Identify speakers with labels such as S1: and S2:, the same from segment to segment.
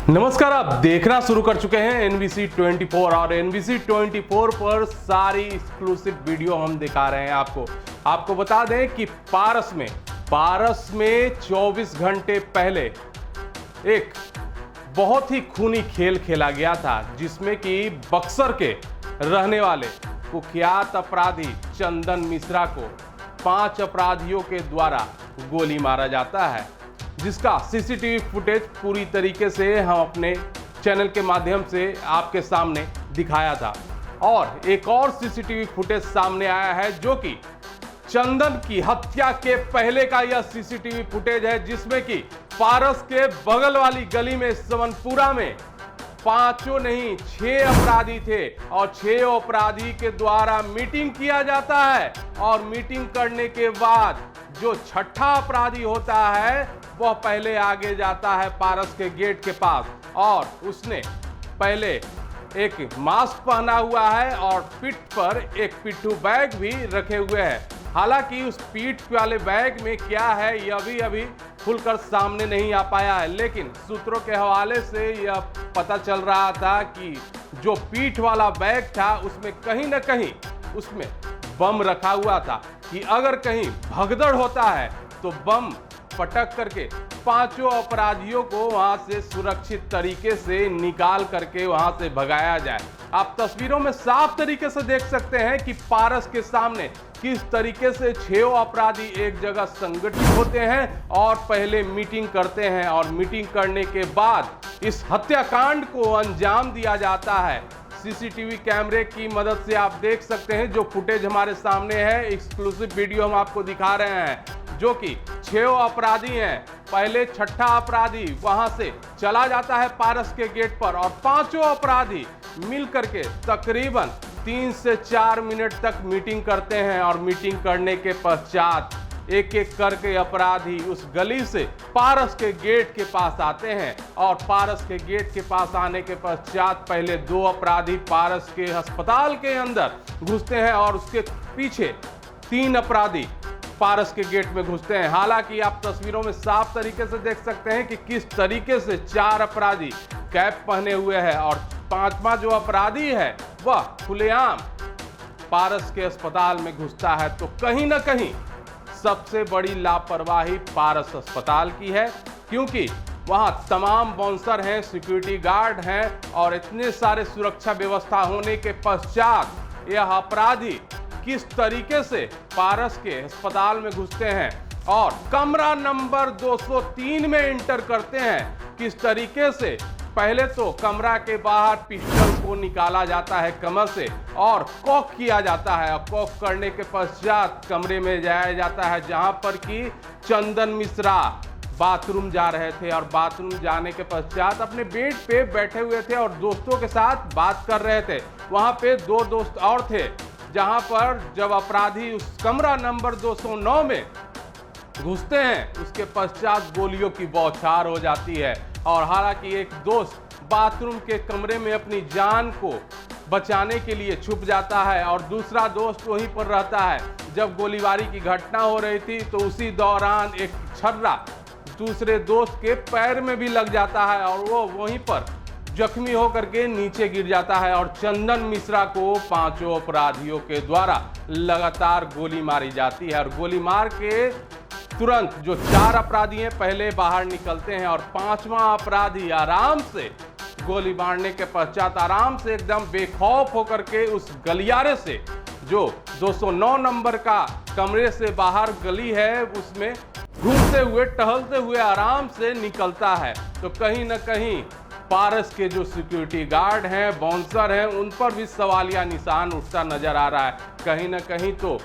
S1: नमस्कार, आप देखना शुरू कर चुके हैं एनबीसी 24 और एनबीसी 24 पर सारी एक्सक्लूसिव वीडियो हम दिखा रहे हैं आपको बता दें कि पारस में 24 घंटे पहले एक बहुत ही खूनी खेल खेला गया था, जिसमें कि बक्सर के रहने वाले कुख्यात अपराधी चंदन मिश्रा को 5 अपराधियों के द्वारा गोली मारा जाता है, जिसका सीसीटीवी फुटेज पूरी तरीके से हम अपने चैनल के माध्यम से आपके सामने दिखाया था। और एक और सीसीटीवी फुटेज सामने आया है, जो कि चंदन की हत्या के पहले का यह सीसीटीवी फुटेज है, जिसमें कि पारस के बगल वाली गली में समनपुरा में 5 नहीं 6 अपराधी थे और 6 अपराधी के द्वारा मीटिंग किया जाता है। और मीटिंग करने के बाद जो छठा अपराधी होता है वह पहले आगे जाता है पारस के गेट के पास, और उसने पहले एक मास्क पहना हुआ है और पीठ पर एक पिट्ठू बैग भी रखे हुए हैं। हालांकि उस पीठ वाले बैग में क्या है यह अभी खुलकर सामने नहीं आ पाया है, लेकिन सूत्रों के हवाले से यह पता चल रहा था कि जो पीठ वाला बैग था उसमें कहीं ना कहीं उसमें बम रखा हुआ था, कि अगर कहीं भगदड़ होता है तो बम पटक करके 5 अपराधियों को वहां से सुरक्षित तरीके से निकाल करके वहां से भगाया जाए। आप तस्वीरों में साफ तरीके से देख सकते हैं कि पारस के सामने किस तरीके से 6 अपराधी एक जगह संगठित होते हैं और पहले मीटिंग करते हैं, और मीटिंग करने के बाद इस हत्याकांड को अंजाम दिया जाता है। सीसीटीवी कैमरे की मदद से आप देख सकते हैं, जो फुटेज हमारे सामने है, एक्सक्लूसिव वीडियो हम आपको दिखा रहे हैं, जो कि 6 अपराधी हैं। पहले छठा अपराधी वहां से चला जाता है पारस के गेट पर, और 5 अपराधी मिलकर के तकरीबन 3 से 4 मिनट तक मीटिंग करते हैं। और मीटिंग करने के पश्चात एक एक करके अपराधी उस गली से पारस के गेट के पास आते हैं, और पारस के गेट के पास आने के पश्चात पहले 2 अपराधी पारस के अस्पताल के अंदर घुसते हैं, और उसके पीछे 3 अपराधी पारस के गेट में घुसते हैं। हालांकि आप तस्वीरों में साफ तरीके से देख सकते हैं कि किस तरीके से 4 अपराधी कैप पहने हुए हैं, और 5वां जो अपराधी है वह खुलेआम पारस के अस्पताल में घुसता है। तो कहीं ना कहीं सबसे बड़ी लापरवाही पारस अस्पताल की है, क्योंकि वहां तमाम बाउंसर हैं, सिक्योरिटी गार्ड हैं, और इतने सारे सुरक्षा व्यवस्था होने के पश्चात यह अपराधी किस तरीके से पारस के अस्पताल में घुसते हैं और कमरा नंबर 203 में इंटर करते हैं। किस तरीके से पहले तो कमरा के बाहर पिस्टल को निकाला जाता है कमर से और कॉक किया जाता है, और कॉक करने के पश्चात कमरे में जाया जाता है, जहां पर कि चंदन मिश्रा बाथरूम जा रहे थे, और बाथरूम जाने के पश्चात अपने बेड पे बैठे हुए थे और दोस्तों के साथ बात कर रहे थे। वहां पे 2 दोस्त और थे, जहां पर जब अपराधी उस कमरा नंबर 209 में घुसते हैं उसके पश्चात गोलियों की बौछार हो जाती है। और हालांकि एक दोस्त बाथरूम के कमरे में अपनी जान को बचाने के लिए छुप जाता है, और दूसरा दोस्त वहीं पर रहता है। जब गोलीबारी की घटना हो रही थी तो उसी दौरान एक छर्रा दूसरे दोस्त के पैर में भी लग जाता है, और वो वहीं पर जख्मी होकर के नीचे गिर जाता है। और चंदन मिश्रा को 5 अपराधियों के द्वारा लगातार गोली मारी जाती है, और गोली मार के तुरंत जो 4 अपराधी हैं पहले बाहर निकलते हैं, और 5वां अपराधी आराम से गोली मारने के पश्चात आराम से एकदम बेखौफ होकर के उस गलियारे से, जो 209 नंबर का कमरे से बाहर गली है, उसमें घूमते हुए टहलते हुए आराम से निकलता है। तो कहीं ना कहीं पारस के जो सिक्योरिटी गार्ड हैं, बाउंसर हैं, उन पर भी सवालिया निशान उठता नजर आ रहा है। कहीं ना कहीं तो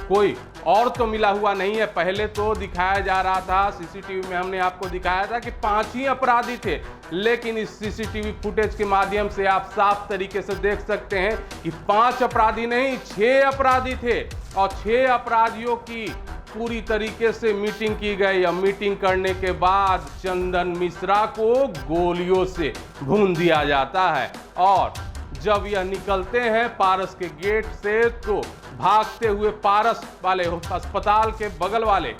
S1: कोई और तो मिला हुआ नहीं है। पहले तो दिखाया जा रहा था, सीसीटीवी में हमने आपको दिखाया था कि 5 ही अपराधी थे, लेकिन इस सीसीटीवी फुटेज के माध्यम से आप साफ तरीके से देख सकते हैं कि 5 अपराधी नहीं 6 अपराधी थे, और 6 अपराधियों की पूरी तरीके से मीटिंग की गई। और मीटिंग करने के बाद चंदन मिश्रा को गोलियों से भून दिया जाता है, और जब यह निकलते हैं पारस के गेट से तो भागते हुए पारस वाले अस्पताल के बगल वाले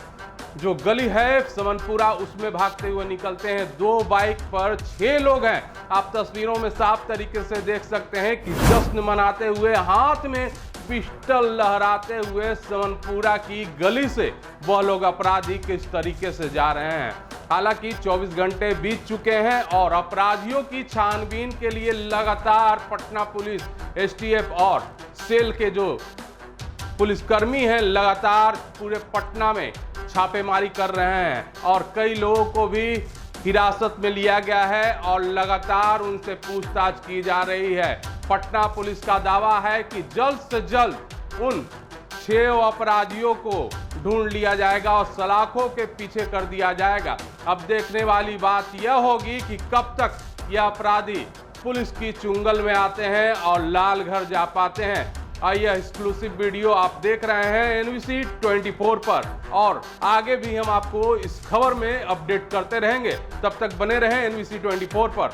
S1: जो गली है समनपुरा उसमें भागते हुए निकलते हैं। 2 बाइक पर 6 लोग हैं। आप तस्वीरों में साफ तरीके से देख सकते हैं कि जश्न मनाते हुए, हाथ में पिस्टल लहराते हुए समनपुरा की गली से वह लोग अपराधी किस तरीके से जा रहे हैं। हालांकि 24 घंटे बीत चुके हैं और अपराधियों की छानबीन के लिए लगातार पटना पुलिस, एसटीएफ और सेल के जो पुलिसकर्मी हैं लगातार पूरे पटना में छापेमारी कर रहे हैं और कई लोगों को भी हिरासत में लिया गया है और लगातार उनसे पूछताछ की जा रही है। पटना पुलिस का दावा है कि जल्द से जल्द उन 6 अपराधियों को ढूंढ लिया जाएगा और सलाखों के पीछे कर दिया जाएगा। अब देखने वाली बात यह होगी कि कब तक यह अपराधी पुलिस की चुंगल में आते हैं और लाल घर जा पाते हैं। आइए, एक्सक्लूसिव वीडियो आप देख रहे हैं NBC 24 पर और आगे भी हम आपको इस खबर में अपडेट करते रहेंगे। तब तक बने रहें NBC 24 पर।